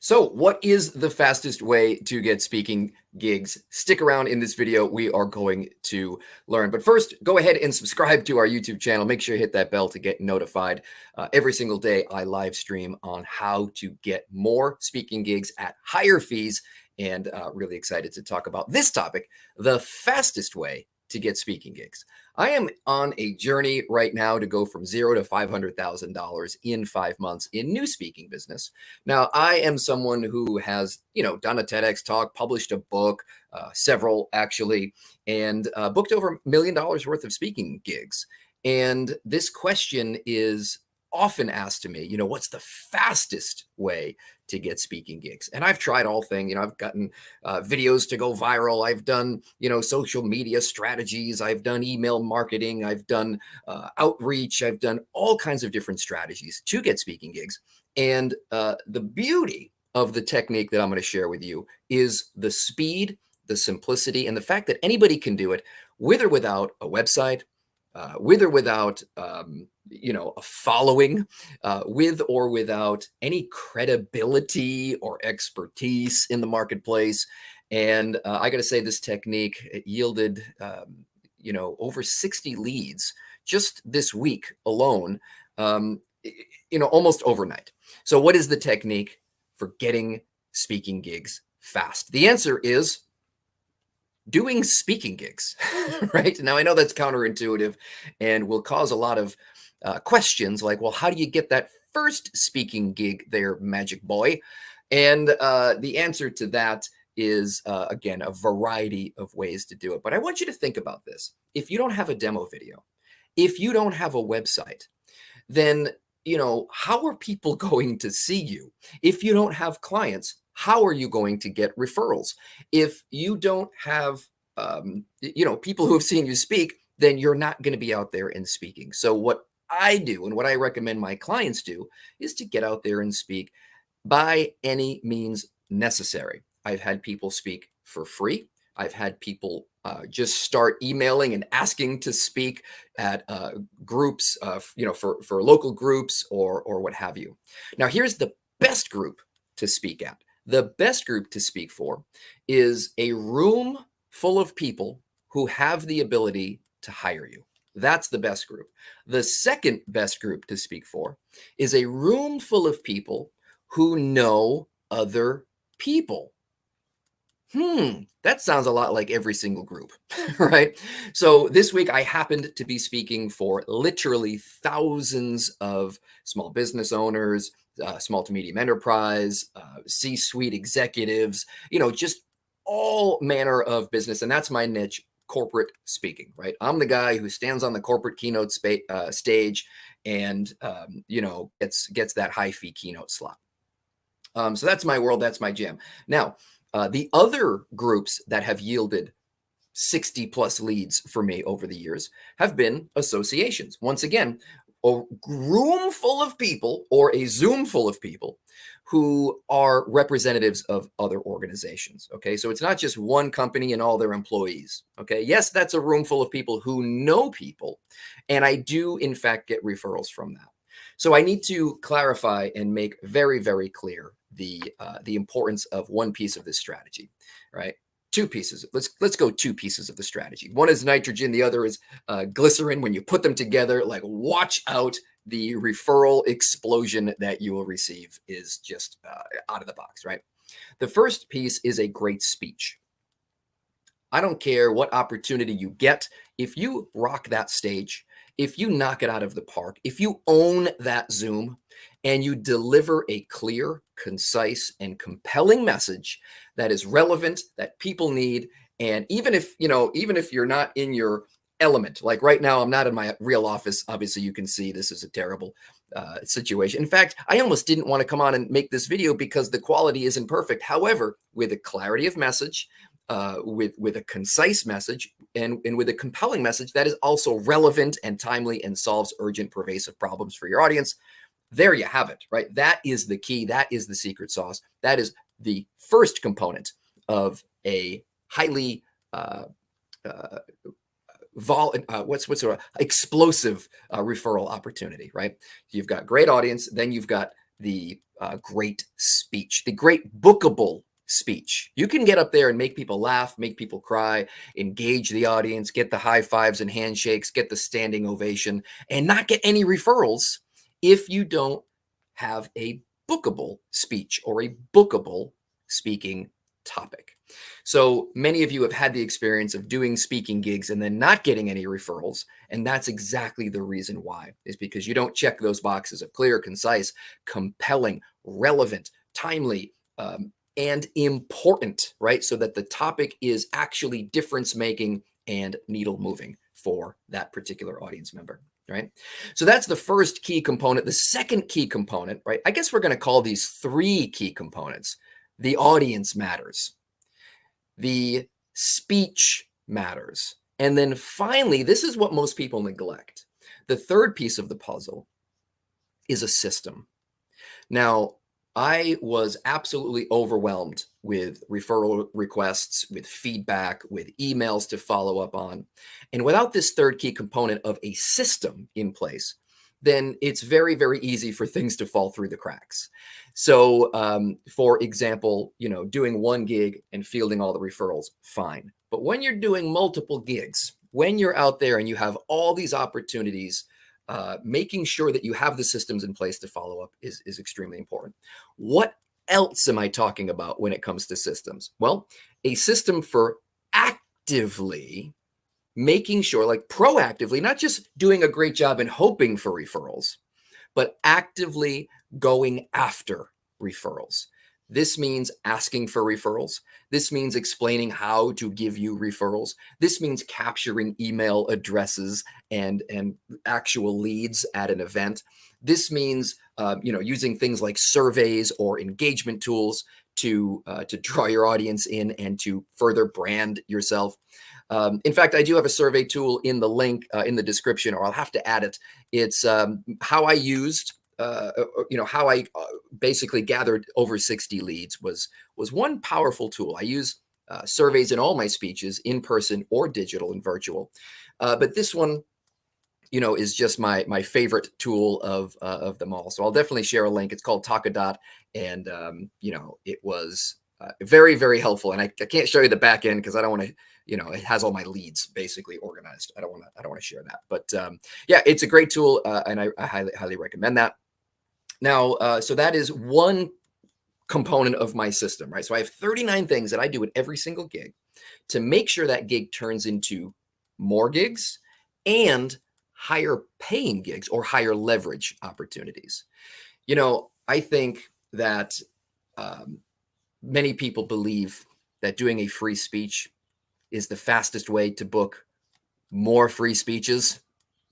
So, what is the fastest way to get speaking gigs? Stick around in this video. We are going to learn. But first, go ahead and subscribe to our YouTube channel. Make sure you hit that bell to get notified. Every single day, I live stream on how to get more speaking gigs at higher fees. And really excited to talk about this topic, the fastest way to get speaking gigs. I am on a journey right now to go from $0 to $500,000 in 5 months in new speaking business. Now, I am someone who has, done a TEDx talk, published a book, several actually, and booked over $1 million worth of speaking gigs. And this question is often asked to me, what's the fastest way to get speaking gigs? And I've tried all things. I've gotten videos to go viral. I've done, social media strategies. I've done email marketing. I've done outreach. I've done all kinds of different strategies to get speaking gigs. And the beauty of the technique that I'm going to share with you is the speed, the simplicity, and the fact that anybody can do it with or without a website, with or without, a following, with or without any credibility or expertise in the marketplace. And I got to say, this technique yielded, over 60 leads just this week alone, almost overnight. So what is the technique for getting speaking gigs fast? The answer is doing speaking gigs, right? Now, I know that's counterintuitive and will cause a lot of questions like, well, how do you get that first speaking gig there, magic boy? And the answer to that is, again, a variety of ways to do it. But I want you to think about this. If you don't have a demo video, if you don't have a website, then, how are people going to see you? If you don't have clients, how are you going to get referrals? If you don't have, people who have seen you speak, then you're not going to be out there and speaking. So what I do and what I recommend my clients do is to get out there and speak by any means necessary. I've had people speak for free. I've had people just start emailing and asking to speak at groups, for local groups or what have you. Now, here's the best group to speak at. The best group to speak for is a room full of people who have the ability to hire you. That's the best group. The second best group to speak for is a room full of people who know other people. That sounds a lot like every single group, right? So this week I happened to be speaking for literally thousands of small business owners, small to medium enterprise, C-suite executives, just all manner of business. And that's my niche, corporate speaking, right? I'm the guy who stands on the corporate keynote stage and, gets that high fee keynote slot. So that's my world. That's my jam. Now, the other groups that have yielded 60 plus leads for me over the years have been associations. Once again, a room full of people or a Zoom full of people who are representatives of other organizations. Okay, so it's not just one company and all their employees. Okay, yes, that's a room full of people who know people, and I do in fact get referrals from that. So I need to clarify and make very, very clear the importance of one piece of this strategy, right? Two pieces. Let's go two pieces of the strategy. One is nitrogen, the other is glycerin. When you put them together, like watch out, the referral explosion that you will receive is just out of the box, right? The first piece is a great speech. I don't care what opportunity you get. If you rock that stage, if you knock it out of the park, if you own that Zoom and you deliver a clear, concise, and compelling message that is relevant, that people need, and even if you're not in your element, like right now, I'm not in my real office. Obviously, you can see this is a terrible situation. In fact, I almost didn't want to come on and make this video because the quality isn't perfect. However, with a clarity of message, with a concise message and with a compelling message that is also relevant and timely and solves urgent, pervasive problems for your audience. There you have it, right? That is the key. That is the secret sauce. That is the first component of a highly explosive referral opportunity, right? You've got great audience, then you've got the great speech, the great bookable speech. You can get up there and make people laugh, make people cry, engage the audience, get the high fives and handshakes, get the standing ovation, and not get any referrals if you don't have a bookable speech or a bookable speaking topic. So many of you have had the experience of doing speaking gigs and then not getting any referrals. And that's exactly the reason why, is because you don't check those boxes of clear, concise, compelling, relevant, timely, and important, right? So that the topic is actually difference making and needle moving for that particular audience member, right? So that's the first key component. The second key component, right? I guess we're going to call these three key components. The audience matters. The speech matters. And then finally, this is what most people neglect. The third piece of the puzzle is a system. Now, I was absolutely overwhelmed with referral requests, with feedback, with emails to follow up on. And without this third key component of a system in place, then it's very, very easy for things to fall through the cracks. So, for example, doing one gig and fielding all the referrals, fine. But when you're doing multiple gigs, when you're out there and you have all these opportunities, making sure that you have the systems in place to follow up is extremely important. What else am I talking about when it comes to systems? Well, a system for actively making sure, like proactively, not just doing a great job and hoping for referrals, but actively going after referrals. This means asking for referrals. This means explaining how to give you referrals. This means capturing email addresses and actual leads at an event. This means using things like surveys or engagement tools to draw your audience in and to further brand yourself. In fact, I do have a survey tool in the link in the description, or I'll have to add it. It's how I used, how I basically gathered over 60 leads was one powerful tool. I use surveys in all my speeches, in person or digital and virtual. But this one, is just my favorite tool of them all. So I'll definitely share a link. It's called Talkadot, and it was very, very helpful. And I can't show you the back end because I don't want to. It has all my leads basically organized. I don't want to share that, but yeah, it's a great tool, and I highly recommend that. Now, so that is one component of my system, right? So I have 39 things that I do at every single gig to make sure that gig turns into more gigs and higher paying gigs or higher leverage opportunities. I think that many people believe that doing a free speech is the fastest way to book more free speeches,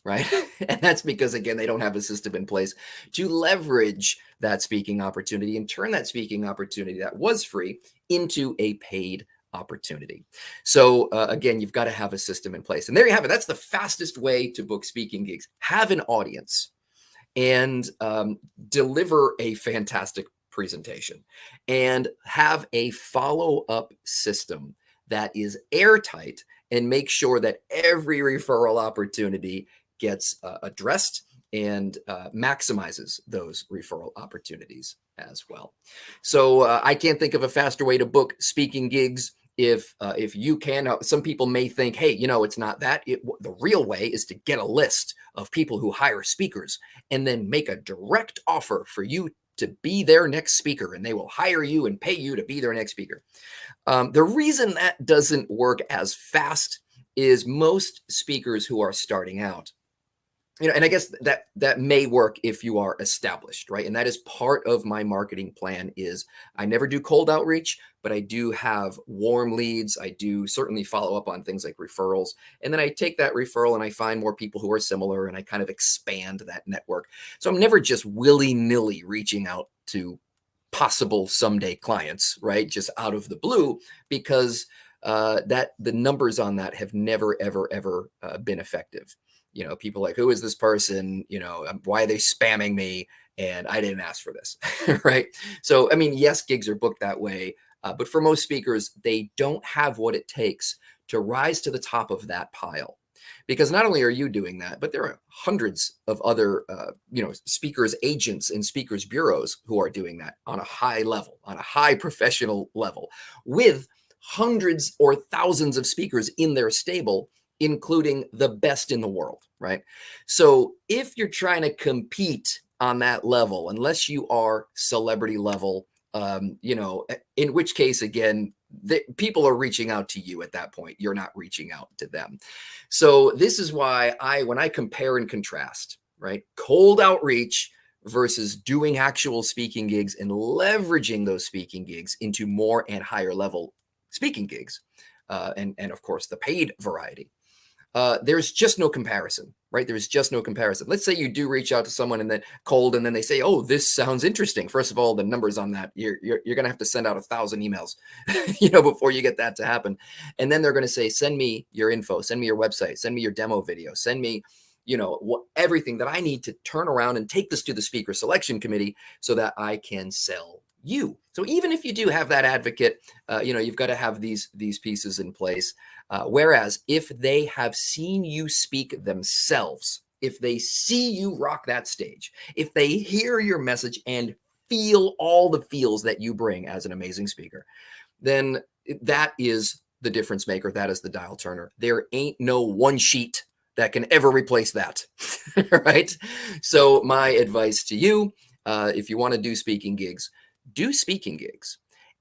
right? And that's because, again, they don't have a system in place to leverage that speaking opportunity and turn that speaking opportunity that was free into a paid opportunity. So again, you've got to have a system in place. And there you have it. That's the fastest way to book speaking gigs. Have an audience and deliver a fantastic presentation and have a follow-up system that is airtight and make sure that every referral opportunity gets addressed and maximizes those referral opportunities as well. So I can't think of a faster way to book speaking gigs. If you can, some people may think, hey, it's not that. The real way is to get a list of people who hire speakers and then make a direct offer for you to be their next speaker, and they will hire you and pay you to be their next speaker. The reason that doesn't work as fast is most speakers who are starting out, and I guess that may work if you are established, right? And that is part of my marketing plan. Is I never do cold outreach, but I do have warm leads. I do certainly follow up on things like referrals. And then I take that referral and I find more people who are similar and I kind of expand that network. So I'm never just willy-nilly reaching out to possible someday clients, right? Just out of the blue, because that the numbers on that have never, ever been effective. People like, who is this person? Why are they spamming me? And I didn't ask for this, right? So, I mean, yes, gigs are booked that way. But for most speakers, they don't have what it takes to rise to the top of that pile. because not only are you doing that, but there are hundreds of other, speakers agents and speakers bureaus who are doing that on a high level, on a high professional level, with hundreds or thousands of speakers in their stable, including the best in the world, right? So if you're trying to compete on that level, unless you are celebrity level, in which case, again, people are reaching out to you at that point. You're not reaching out to them. So this is why when I compare and contrast, right, cold outreach versus doing actual speaking gigs and leveraging those speaking gigs into more and higher level speaking gigs, and of course the paid variety. There's just no comparison, right? There's just no comparison. Let's say you do reach out to someone and then cold, and then they say, "Oh, this sounds interesting." First of all, the numbers on that, you're going to have to send out 1,000 emails, before you get that to happen. And then they're going to say, "Send me your info, send me your website, send me your demo video, send me, everything that I need to turn around and take this to the speaker selection committee so that I can sell you." So even if you do have that advocate, you've got to have these pieces in place. Whereas if they have seen you speak themselves, if they see you rock that stage, if they hear your message and feel all the feels that you bring as an amazing speaker, then that is the difference maker. That is the dial turner. There ain't no one sheet that can ever replace that, right? So my advice to you, if you want to do speaking gigs, do speaking gigs.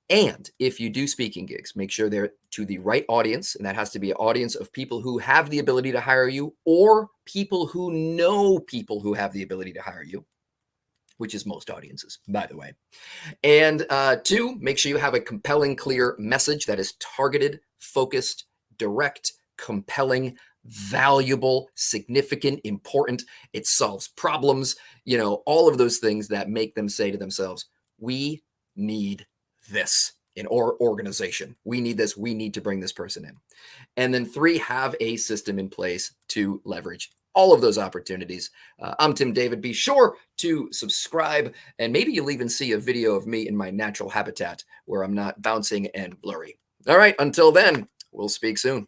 And if you do speaking gigs, make sure they're to the right audience. And that has to be an audience of people who have the ability to hire you, or people who know people who have the ability to hire you, which is most audiences, by the way. And two, make sure you have a compelling, clear message that is targeted, focused, direct, compelling, valuable, significant, important. It solves problems, all of those things that make them say to themselves, "We need this in our organization. We need this. We need to bring this person in." And then three, have a system in place to leverage all of those opportunities. I'm Tim David. Be sure to subscribe, and maybe you'll even see a video of me in my natural habitat where I'm not bouncing and blurry. All right, until then, we'll speak soon.